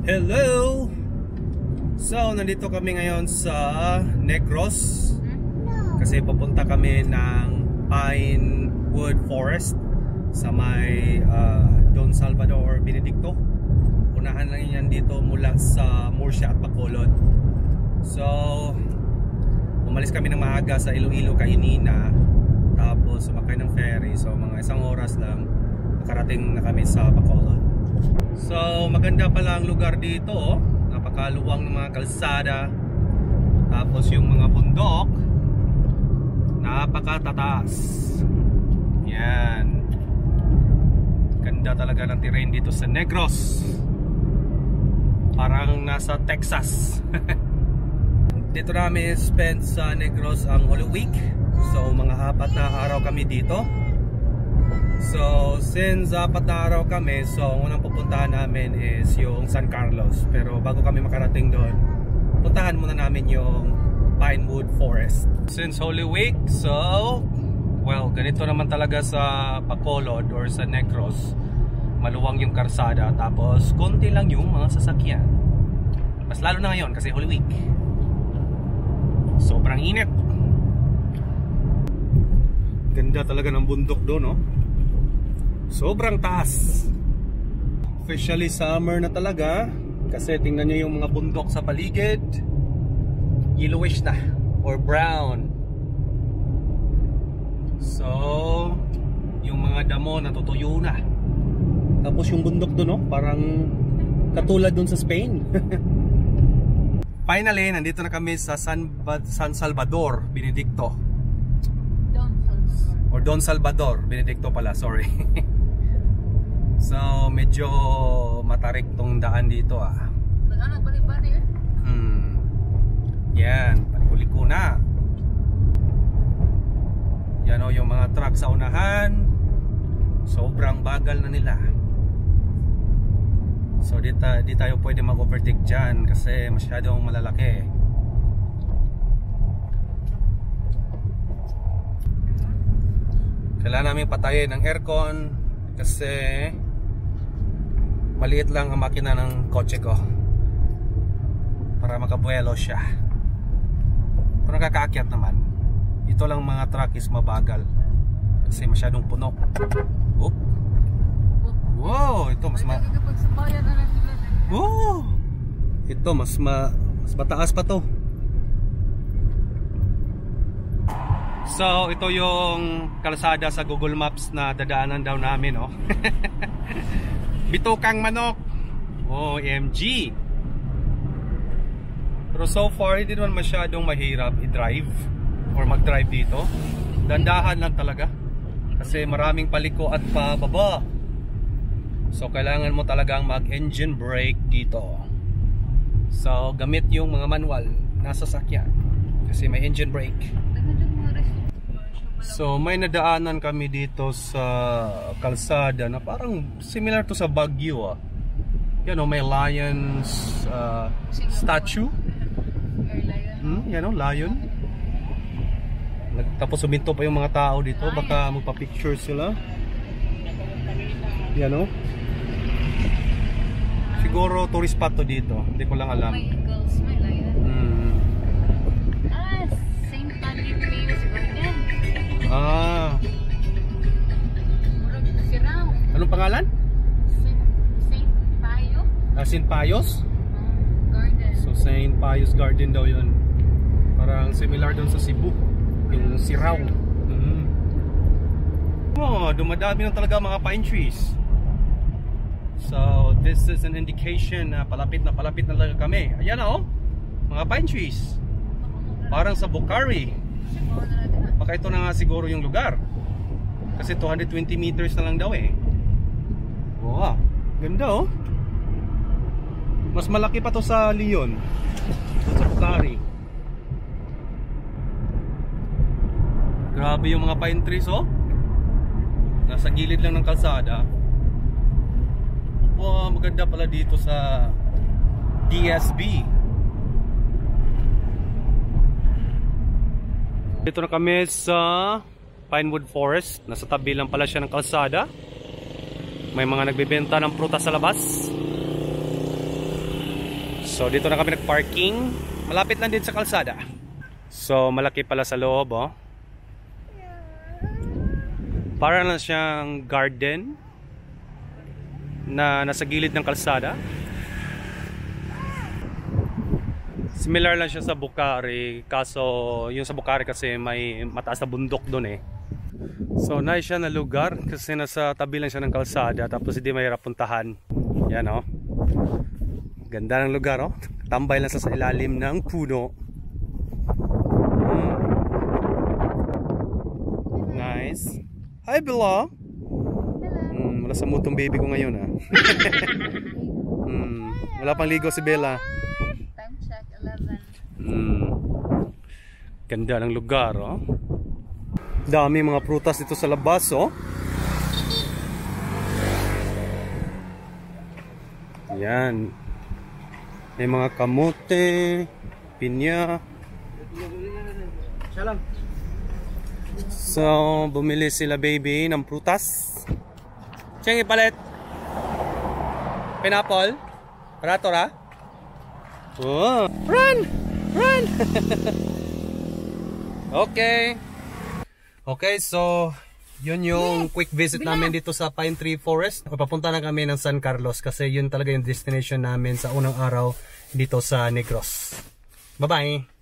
Hello! So, nandito kami ngayon sa Negros kasi papunta kami ng Pinewood Forest sa may Don Salvador, Benedicto. Unahan lang yan dito mula sa Murcia at Bacolod. So, umalis kami ng maaga sa Iloilo, Kainina, tapos sumakay ng ferry. So, mga isang oras lang nakarating na kami sa Bacolod. So, maganda pala ang lugar dito, oh. Napakaluwang ng mga kalsada. Tapos yung mga bundok napakatataas. Yan. Ganda talaga ng terrain dito sa Negros. Parang nasa Texas. Dito namin spend sa Negros ang Holy Week. So, mga 4 na araw kami dito. So, since 4 na araw kami, so unang pupuntahan namin is yung San Carlos. Pero bago kami makarating doon, puntahan muna namin yung Pinewood Forest. Since Holy Week, so, well, ganito naman talaga sa Bacolod or sa Negros. Maluwang yung karsada, tapos konti lang yung mga sasakyan. Mas lalo na ngayon kasi Holy Week. Sobrang init. Ganda talaga ng bundok doon, no? Sobrang taas. Officially summer na talaga kasi tingnan nyo yung mga bundok sa paligid. Yellowish na or brown. So, yung mga damo natutuyo na. Tapos yung bundok doon, no? Parang katulad doon sa Spain. Finally, nandito na kami sa San Salvador, Benedicto. Or Don Salvador, Benedicto pala, sorry. So, medyo matarik tong daan dito, ah. Yan, paliko na. Yan o, yung mga truck sa unahan, sobrang bagal na nila. So, di tayo pwede mag-overtake dyan kasi masyadong malalaki. Kailangan namin patayin ang aircon kasi maliit lang ang makina ng kotse ko para makabuelo siya. Pero nakakaakyat naman. Ito lang mga truck is mabagal kasi masyadong puno. Oop. Wow, ito mas ito mas mataas pa to. So, ito yung kalsada sa Google Maps na dadaanan daw namin, oh. Bitukang manok. OMG. Pero so far, hindi naman masyadong mahirap i-drive or mag-drive dito. Dandahan lang talaga. Kasi maraming paliko at pababa. So, kailangan mo talagang mag-engine brake dito. So, gamit yung mga manual na sasakyan. Kasi may engine brake. So, may nadaanan kami dito sa kalsada na parang similar to sa Baguio, ah. Yan o, may lion's statue. Yan o, lion. Tapos suminto pa yung mga tao dito. Baka magpa-picture sila. Yan o. Siguro tourist spot to dito. Hindi ko lang alam. Anong pangalan? Saint Payo. Saint Payos? Garden. So Saint Payos Garden daw yun. Parang similar doon sa Cebu. Yung Sirao. Oh, dumadami na talaga mga pine trees. So this is an indication na palapit na talaga kami. Ayan na, oh. Mga pine trees. Parang sa Bukhari. Baka ito na nga siguro yung lugar. Kasi 220 meters na lang daw eh. Wow, ganda, oh. Mas malaki pa to sa Leon, sa Bukhari. Grabe yung mga pine trees, oh. Nasa gilid lang ng kalsada. Wow, maganda pala dito sa DSB. Dito na kami sa Pinewood Forest. Nasa tabi lang pala siya ng kalsada. May mga nagbebenta ng prutas sa labas. So dito na kami nag-parking. Malapit lang din sa kalsada. So malaki pala sa loob, oh. Para lang siyang garden na nasa gilid ng kalsada. Similar lang siya sa Bukhari, kaso yung sa Bukhari kasi may mataas na bundok doon eh. So nice siya na lugar kasi nasa tabi lang siya ng kalsada, tapos hindi mahirap puntahan. Yan, oh. Ganda ng lugar, oh. Tambay lang sa ilalim ng puno. Nice. Hi Bella. Wala sa mood tong baby ko ngayon, ah. Wala pang ligo si Bella. Time check, 11. Ganda ng lugar, oh. Dami mga prutas dito sa labas, oh. Yan. May mga kamote, pinya. So, bumili sila baby ng prutas. Siyang ipalit. Pineapple. Paratora. Oh. Run! Run! Okay. Okay, so yun yung quick visit namin dito sa Pine Tree Forest. Papunta na kami ng San Carlos kasi yun talaga yung destination namin sa unang araw dito sa Negros. Bye-bye!